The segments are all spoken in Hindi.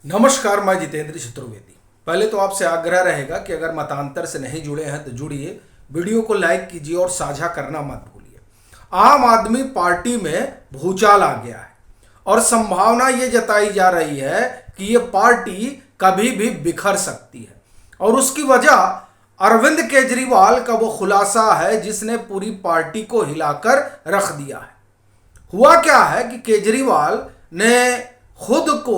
नमस्कार, मैं जितेंद्र चतुर्वेदी। पहले तो आपसे आग्रह रहेगा कि अगर मतांतर से नहीं जुड़े हैं तो जुड़िए, वीडियो को लाइक कीजिए और साझा करना मत भूलिए। आम आदमी पार्टी में भूचाल आ गया है और संभावना ये जताई जा रही है कि ये पार्टी कभी भी बिखर सकती है। और उसकी वजह अरविंद केजरीवाल का वो खुलासा है जिसने पूरी पार्टी को हिलाकर रख दिया है। हुआ क्या है कि केजरीवाल ने खुद को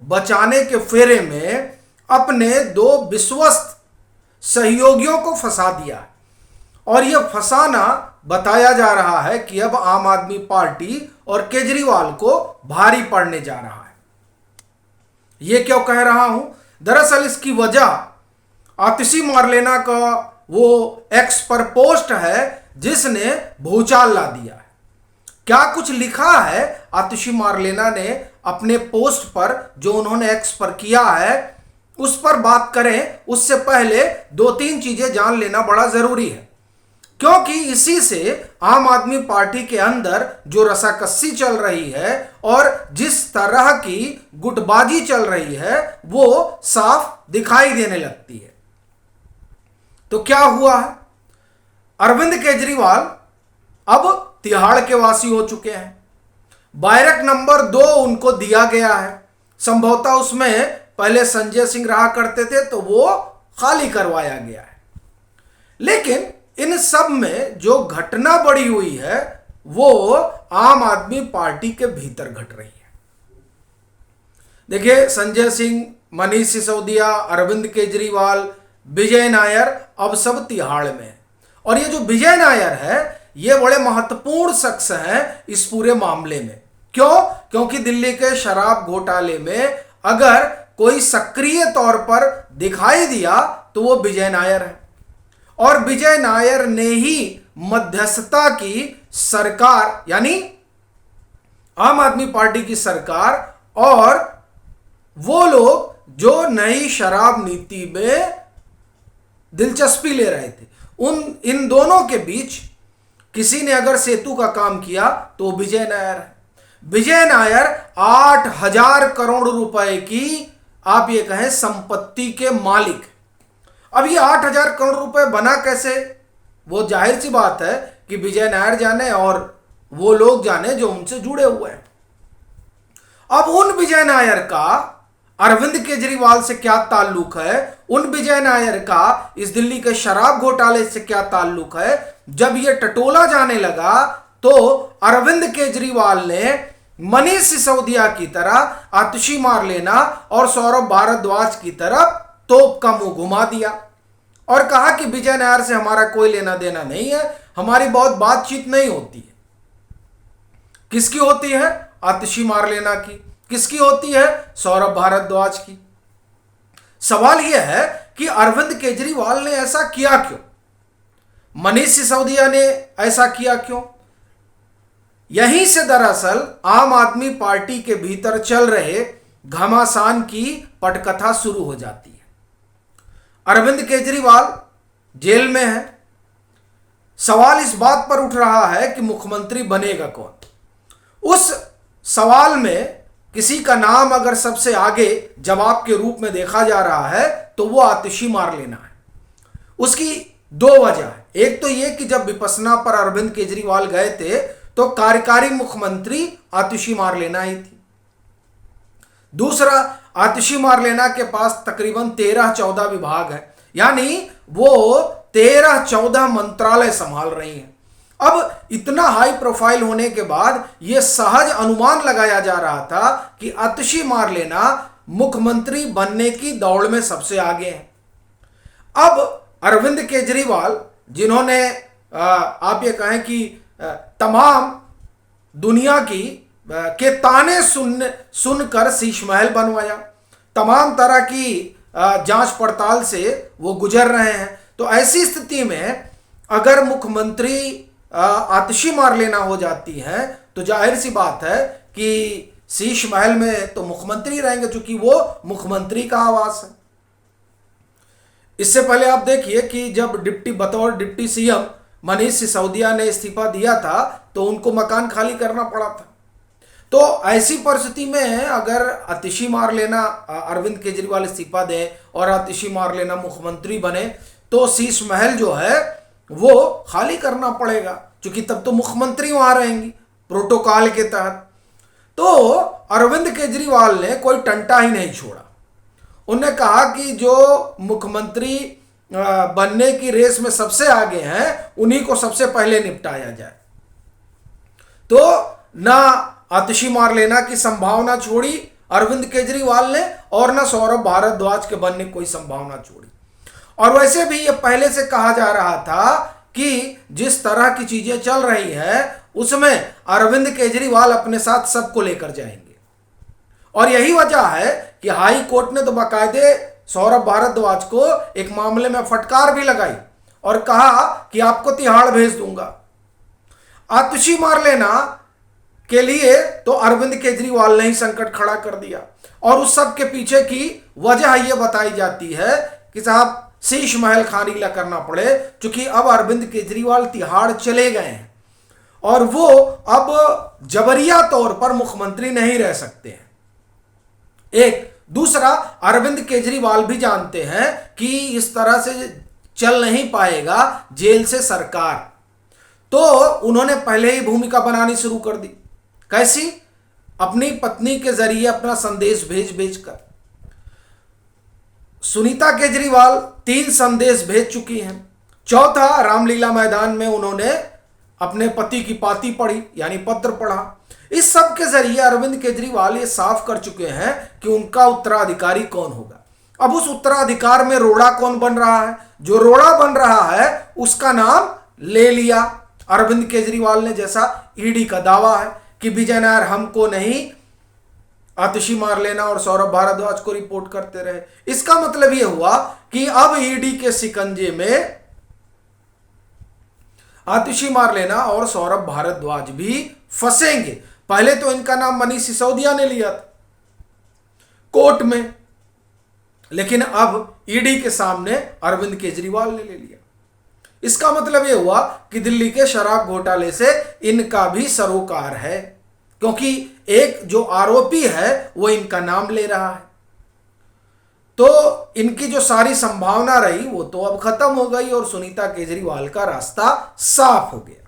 बचाने के फेरे में अपने दो विश्वस्त सहयोगियों को फंसा दिया है और यह फंसाना बताया जा रहा है कि अब आम आदमी पार्टी और केजरीवाल को भारी पड़ने जा रहा है। यह क्यों कह रहा हूं? दरअसल इसकी वजह आतिशी मारलेना का वो एक्स पर पोस्ट है जिसने भूचाल ला दिया है। क्या कुछ लिखा है आतिशी मारलेना ने अपने पोस्ट पर, जो उन्होंने एक्स पर किया है, उस पर बात करें उससे पहले दो तीन चीजें जान लेना बड़ा जरूरी है, क्योंकि इसी से आम आदमी पार्टी के अंदर जो रसाकसी चल रही है और जिस तरह की गुटबाजी चल रही है वो साफ दिखाई देने लगती है। तो क्या हुआ है? अरविंद केजरीवाल अब तिहाड़ के वासी हो चुके हैं। बैरक नंबर 2 उनको दिया गया है। संभवतः उसमें पहले संजय सिंह रहा करते थे तो वो खाली करवाया गया है। लेकिन इन सब में जो घटना बड़ी हुई है वो आम आदमी पार्टी के भीतर घट रही है। देखिए, संजय सिंह, मनीष सिसोदिया, अरविंद केजरीवाल, विजय नायर अब सब तिहाड़ में है। और ये जो विजय नायर है ये बड़े महत्वपूर्ण शख्स हैं इस पूरे मामले में। क्यों? क्योंकि दिल्ली के शराब घोटाले में अगर कोई सक्रिय तौर पर दिखाई दिया तो वो विजय नायर है। और विजय नायर ने ही मध्यस्थता की सरकार, यानी आम आदमी पार्टी की सरकार, और वो लोग जो नई शराब नीति में दिलचस्पी ले रहे थे, इन दोनों के बीच किसी ने अगर सेतु का काम किया तो विजय नायर है। विजय नायर 8,000 करोड़ रुपए की, आप ये कहें, संपत्ति के मालिक। अब ये 8,000 करोड़ रुपए बना कैसे? वो जाहिर सी बात है कि विजय नायर जाने और वो लोग जाने जो उनसे जुड़े हुए हैं। अब उन विजय नायर का अरविंद केजरीवाल से क्या ताल्लुक है, उन विजय नायर का इस दिल्ली के शराब घोटाले से क्या ताल्लुक है? जब ये टटोला जाने लगा तो अरविंद केजरीवाल ने मनीष सिसोदिया की तरह, आतिशी मारलेना और सौरभ भारद्वाज की तरफ तोप का मुंह घुमा दिया और कहा कि विजय नायर से हमारा कोई लेना देना नहीं है, हमारी बहुत बातचीत नहीं होती है। किसकी होती है? आतिशी मारलेना की। किसकी होती है? सौरभ भारद्वाज की। सवाल यह है कि अरविंद केजरीवाल ने ऐसा किया क्यों? मनीष सिसोदिया ने ऐसा किया क्यों? यहीं से दरअसल आम आदमी पार्टी के भीतर चल रहे घमासान की पटकथा शुरू हो जाती है। अरविंद केजरीवाल जेल में है। सवाल इस बात पर उठ रहा है कि मुख्यमंत्री बनेगा कौन। उस सवाल में किसी का नाम अगर सबसे आगे जवाब के रूप में देखा जा रहा है तो वो आतिशी मारलेना है। उसकी दो वजह है। एक तो ये कि जब विपश्यना पर अरविंद केजरीवाल गए थे तो कार्यकारी मुख्यमंत्री आतिशी मारलेना ही थी। दूसरा, आतिशी मारलेना के पास तकरीबन 13-14 विभाग है, यानी वो 13-14 मंत्रालय संभाल रही हैं। अब इतना हाई प्रोफाइल होने के बाद यह सहज अनुमान लगाया जा रहा था कि आतिशी मारलेना मुख्यमंत्री बनने की दौड़ में सबसे आगे हैं। अब अरविंद केजरीवाल, जिन्होंने आप ये कहें कि तमाम दुनिया के ताने सुनकर शीश महल बनवाया, तमाम तरह की जांच पड़ताल से वो गुजर रहे हैं, तो ऐसी स्थिति में अगर मुख्यमंत्री आतिशी मारलेना हो जाती है तो जाहिर सी बात है कि शीश महल में तो मुख्यमंत्री रहेंगे, चूंकि वो मुख्यमंत्री का आवास है। इससे पहले आप देखिए कि जब बतौर डिप्टी सीएम मनीष सिसोदिया ने इस्तीफा दिया था तो उनको मकान खाली करना पड़ा था। तो ऐसी परिस्थिति में अगर आतिशी मार लेना अरविंद केजरीवाल इस्तीफा दें और आतिशी मार लेना मुख्यमंत्री बने तो शीश महल जो है वो खाली करना पड़ेगा, क्योंकि तब तो मुख्यमंत्री वहां रहेंगी प्रोटोकॉल के तहत। तो अरविंद केजरीवाल ने कोई टंटा ही नहीं छोड़ा। उन्होंने कहा कि जो मुख्यमंत्री बनने की रेस में सबसे आगे हैं उन्हीं को सबसे पहले निपटाया जाए। तो ना आतिशी मार लेना की संभावना छोड़ी अरविंद केजरीवाल ने और ना सौरभ भारद्वाज के बनने की कोई संभावना छोड़ी। और वैसे भी ये पहले से कहा जा रहा था कि जिस तरह की चीजें चल रही है उसमें अरविंद केजरीवाल अपने साथ सबको लेकर जाएंगे। और यही वजह है कि हाई कोर्ट ने तो बाकायदे सौरभ भारद्वाज को एक मामले में फटकार भी लगाई और कहा कि आपको तिहाड़ भेज दूंगा। आतिशी मार लेना के लिए तो अरविंद केजरीवाल ने ही संकट खड़ा कर दिया। और उस सब के पीछे की वजह यह बताई जाती है कि साहब शीश महल खाली करना पड़े, क्योंकि अब अरविंद केजरीवाल तिहाड़ चले गए हैं और वो अब जबरिया तौर पर मुख्यमंत्री नहीं रह सकते हैं। एक दूसरा, अरविंद केजरीवाल भी जानते हैं कि इस तरह से चल नहीं पाएगा जेल से सरकार, तो उन्होंने पहले ही भूमिका बनानी शुरू कर दी। कैसी? अपनी पत्नी के जरिए अपना संदेश भेज भेज कर। सुनीता केजरीवाल 3 संदेश भेज चुकी हैं। चौथा, रामलीला मैदान में उन्होंने अपने पति की पाती पढ़ी, यानी पत्र पढ़ा। इस सब के जरिए अरविंद केजरीवाल ये साफ कर चुके हैं कि उनका उत्तराधिकारी कौन होगा। अब उस उत्तराधिकार में रोड़ा कौन बन रहा है? जो रोड़ा बन रहा है उसका नाम ले लिया अरविंद केजरीवाल ने, जैसा ईडी का दावा है कि विजय नायर हमको नहीं आतिशी मार लेना और सौरभ भारद्वाज को रिपोर्ट करते रहे। इसका मतलब यह हुआ कि अब ईडी के शिकंजे में आतिशी मार लेना और सौरभ भारद्वाज भी फंसेंगे। पहले तो इनका नाम मनीष सिसोदिया ने लिया था कोर्ट में, लेकिन अब ईडी के सामने अरविंद केजरीवाल ने ले लिया। इसका मतलब यह हुआ कि दिल्ली के शराब घोटाले से इनका भी सरोकार है, क्योंकि एक जो आरोपी है वो इनका नाम ले रहा है। तो इनकी जो सारी संभावना रही वो तो अब खत्म हो गई और सुनीता केजरीवाल का रास्ता साफ हो गया।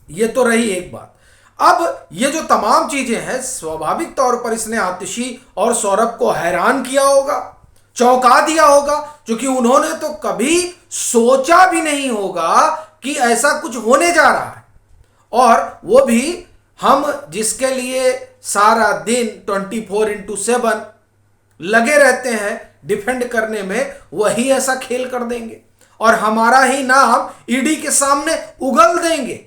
ये तो रही एक बात। अब ये जो तमाम चीजें हैं, स्वाभाविक तौर पर इसने आतिशी और सौरभ को हैरान किया होगा, चौंका दिया होगा, क्योंकि उन्होंने तो कभी सोचा भी नहीं होगा कि ऐसा कुछ होने जा रहा है। और वो भी हम जिसके लिए सारा दिन 24/7 लगे रहते हैं डिफेंड करने में, वही ऐसा खेल कर देंगे और हमारा ही नाम ईडी के सामने उगल देंगे।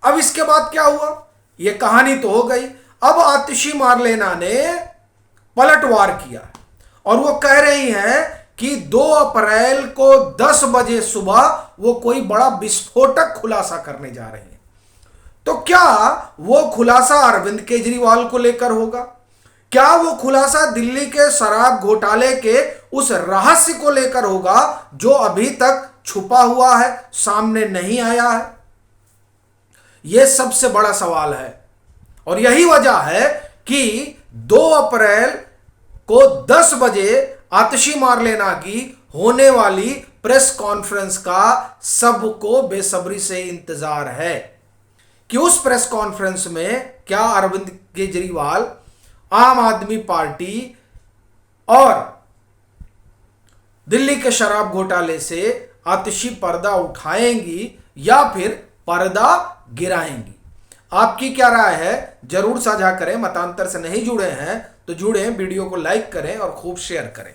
अब इसके बाद क्या हुआ? ये कहानी तो हो गई। अब आतिशी मार लेना ने पलटवार किया और वो कह रही हैं कि 2 अप्रैल को 10 बजे सुबह वो कोई बड़ा विस्फोटक खुलासा करने जा रहे हैं। तो क्या वो खुलासा अरविंद केजरीवाल को लेकर होगा? क्या वो खुलासा दिल्ली के शराब घोटाले के उस रहस्य को लेकर होगा जो अभी तक छुपा हुआ है, सामने नहीं आया है? यह सबसे बड़ा सवाल है और यही वजह है कि 2 अप्रैल को 10 बजे आतिशी मार लेना की होने वाली प्रेस कॉन्फ्रेंस का सबको बेसब्री से इंतजार है कि उस प्रेस कॉन्फ्रेंस में क्या अरविंद केजरीवाल, आम आदमी पार्टी और दिल्ली के शराब घोटाले से आतिशी पर्दा उठाएंगी या फिर पर्दा गिराएंगी। आपकी क्या राय है जरूर साझा करें। मतांतर से नहीं जुड़े हैं तो जुड़ें, वीडियो को लाइक करें और खूब शेयर करें।